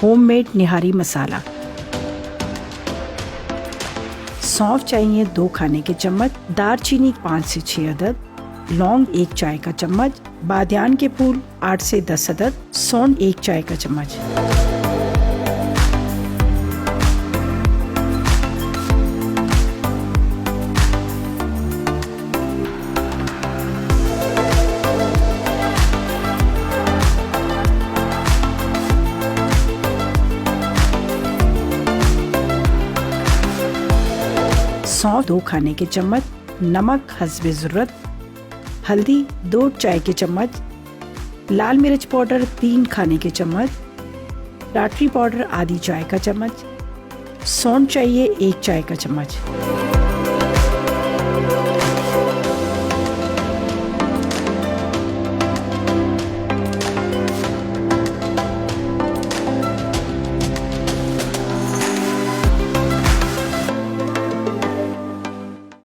Homemade निहारी मसाला। सौंफ चाहिए 2 खाने के चम्मच, दालचीनी 5 से 6 अदद, लौंग 1 चाय का चम्मच, बादियान के फूल 8 से 10 अदद, सौंठ 1 चाय का चम्मच। सौंफ 2 खाने के चम्मच, नमक हस्बे ज़रूरत, हल्दी 2 चाय के चम्मच, लाल मिर्च पाउडर 3 खाने के चम्मच, टाटरी पाउडर आधी चाय का चम्मच, सौंठ चाहिए 1 चाय का चम्मच।